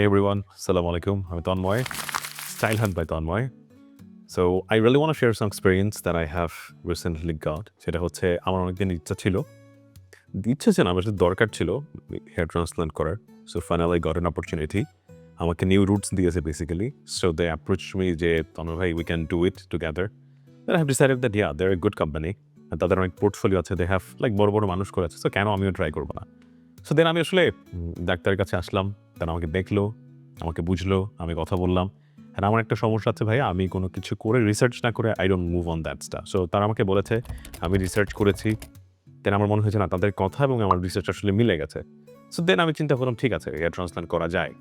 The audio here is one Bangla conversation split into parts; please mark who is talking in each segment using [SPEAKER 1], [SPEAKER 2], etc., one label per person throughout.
[SPEAKER 1] Hey everyone, Assalamu alaikum. I'm Tonmoy, Style Hunt by Tonmoy. So I really want to share some experience that I have recently got. সেটা হচ্ছে আমার অনেকদিন ইচ্ছা ছিল না আমার দরকার ছিল হেয়ার ট্রান্সপ্লান্ট করার। So finally I got an opportunity. আমাকে নিউ রুটস দিয়েছে basically. So they approached me যে তন্ময় ভাই we can do it together. Then I have decided that yeah, they're a good company. তাদের অনেক পোর্টফোলিও আছে, they have like বড় বড় মানুষ করে আছে, so কেন আমিও ট্রাই করবো না। সো দেন আমি আসলে ডাক্তারের কাছে আসলাম, তারা আমাকে দেখলো, আমাকে বুঝলো, আমি কথা বললাম। আর আমার একটা সমস্যা আছে ভাইয়া, আমি কোনো কিছু করে রিসার্চ না করে I don't move on that staff. So তারা আমাকে বলেছে আমি রিসার্চ করেছি, দেন আমার মনে হয়েছে না তাদের কথা এবং আমার রিসার্চ আসলে মিলে গেছে। সো দেন আমি চিন্তা করলাম ঠিক আছে হেয়ার ট্রান্সপ্লান্ট করা যায়।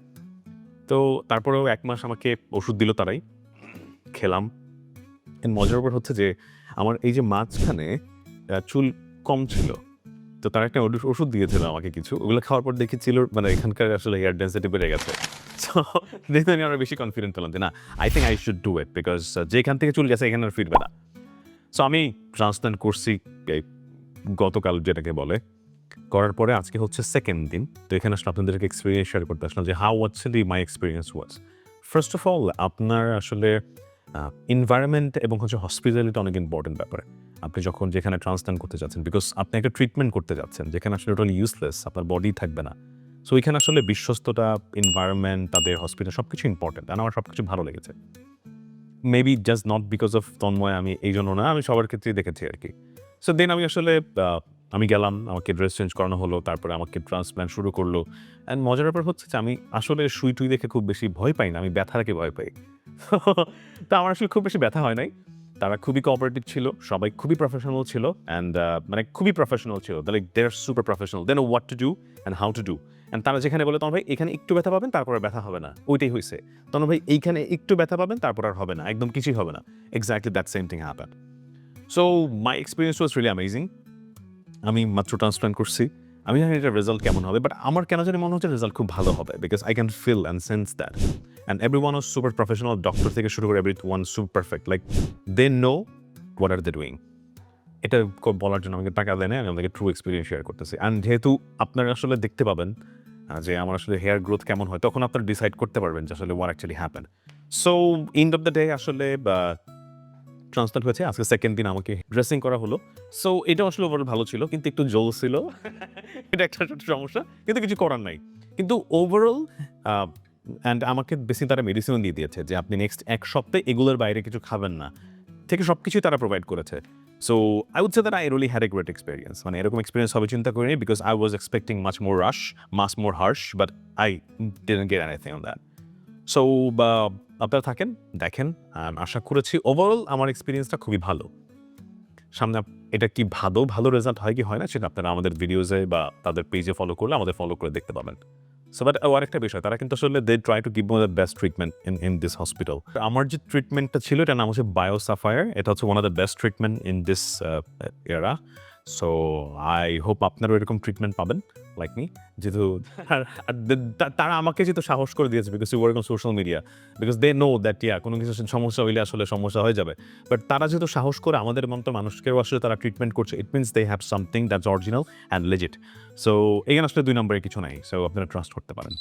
[SPEAKER 1] তো তারপরেও 1 মাস আমাকে ওষুধ দিল তারাই, খেলাম। মজার ব্যাপার হচ্ছে যে আমার এই যে মাঝখানে চুল কম ছিল, তো তারা একটা ওষুধ দিয়েছিল আমাকে কিছু, ওগুলো খাওয়ার পর দেখেছিল মানে এখানকার আসলে হেয়ার ডেন্সিটি বেড়ে গেছে। সো দেখতে আমি আরো বেশি কনফিডেন্ট পেলাম যে না, I think I should do it, because যেখান থেকে চুল গেছে এখানে আর ফিরবে না। সো আমি ট্রান্সপ্লান্ট করছি গতকাল, যেটাকে বলে, করার পরে আজকে হচ্ছে সেকেন্ড দিন। তো এখানে আসলে আপনাদেরকে এক্সপিরিয়েন্স শেয়ার করতে আসলাম যে how actually my experience was. First of all আপনার আসলে এনভায়রনমেন্ট এবং হচ্ছে হসপিটালিটি অনেক ইম্পর্টেন্ট ব্যাপারে। আপনি যখন যেখানে ট্রান্সপ্লান্ট করতে যাচ্ছেন, বিকজ আপনি একটা ট্রিটমেন্ট করতে যাচ্ছেন যেখানে আসলে টোটালি ইউজলেস, আপনার বডি থাকবে না। সো এখানে আসলে বিশ্বস্ততা, এনভায়রনমেন্ট, তাদের হসপিটাল সব কিছু ইম্পর্টেন্ট। আর আমার সব কিছু ভালো লেগেছে। Maybe just not because of Tanmoy, আমি এই জন্য না, আমি সবার ক্ষেত্রেই দেখেছি আর কি। সো দেন আমি আসলে আমি গেলাম, আমাকে ড্রেস চেঞ্জ করানো হলো, তারপরে আমাকে ট্রান্সপ্লান্ট শুরু করলো। অ্যান্ড মজার ব্যাপার হচ্ছে যে আমি আসলে সুই টুই দেখে খুব বেশি ভয় পাই না, আমি ব্যথাকে ভয় পাই। তো আমার আসলে খুব বেশি ব্যথা হয় নাই। তারা খুবই কোঅপারেটিভ ছিল, সবাই খুবই প্রফেশনাল ছিল, অ্যান্ড মানে খুবই প্রফেশনাল ছিল। Like they are super professional, they know what to do and how to do. And তারা যেখানে বলে তখন ভাই এখানে একটু ব্যথা পাবেন, তারপরে ব্যথা হবে না, ওইটাই হয়েছে। তখন ভাই এইখানে একটু ব্যথা পাবেন, তারপর আর হবে না, একদম কিছুই হবে না। Exactly that same thing happen. So my experience was really amazing. আমি মাত্র ট্রান্সপ্লান্ট করছি, আমি জানি এটার রেজাল্ট কেমন হবে, বাট আমার কেন জানি মনে হচ্ছে রেজাল্ট খুব ভালো হবে, because I can feel and sense that. And every one was super professional, doctor থেকে শুরু করে every one super perfect, like they know what are they doing. এটা বলার জন্য আমাকে টাকা দেয় না, আমি আমাকে ট্রু এক্সপিরিয়েন্স শেয়ার করতেছি। অ্যান্ড যেহেতু আপনারা আসলে দেখতে পাবেন যে আমার আসলে হেয়ার গ্রোথ কেমন হয়, তখন আপনারা ডিসাইড করতে পারবেন যে আসলে what actually happen. So end of the day আসলে ট্রান্সপ্লান্ট হয়েছে, আজকে সেকেন্ড দিন আমাকে ড্রেসিং করা হলো। সো এটা আসলে ওভারঅল ভালো ছিল, কিন্তু একটু জল ছিল। এটা একটা ছোট সমস্যা, কিন্তু কিছু করার নাই। কিন্তু ওভারঅল অ্যান্ড আমাকে বেশি তারা মেডিসিনও দিয়ে দিয়েছে যে আপনি নেক্সট 1 সপ্তাহে এগুলোর বাইরে কিছু খাবেন না, থেকে সব কিছুই তারা প্রোভাইড করেছে। So I would say that I really had a great experience. মানে এরকম এক্সপিরিয়েন্স হবে চিন্তা করিনি, because I was expecting much more harsh, but I didn't get anything on that. So আপনারা থাকেন, দেখেন, আশা করেছি ওভারঅল আমার এক্সপিরিয়েন্সটা খুবই ভালো। সামনে এটা কি ভালো রেজাল্ট হয় কি হয় না, সেটা আপনারা আমাদের ভিডিওজে বা তাদের পেজে ফলো করলে আমাদের ফলো করে দেখতে পাবেন। সো বাট আরেকটা বিষয়, তারা কিন্তু আসলে they try to give me the best treatment in this hospital. আমার যে ট্রিটমেন্টটা ছিল এটার নাম হচ্ছে বায়ো সাফায়ার, এটা হচ্ছে one of the best treatment in this এরা। সো আই হোপ আপনারাও এরকম ট্রিটমেন্ট পাবেন লাইক মি। যেহেতু তারা আমাকে যেহেতু সাহস করে দিয়েছে, because you work on social media, because they know that কোনো কিছু সমস্যা হইলে আসলে সমস্যা হয়ে যাবে। বাট তারা যেহেতু সাহস করে আমাদের মতো মানুষকেও আসলে তারা ট্রিটমেন্ট করছে, it means they have something that's original and legit. So এখানে আসলে 2 নম্বরে কিছু নাই, সো আপনারা ট্রাস্ট করতে পারেন।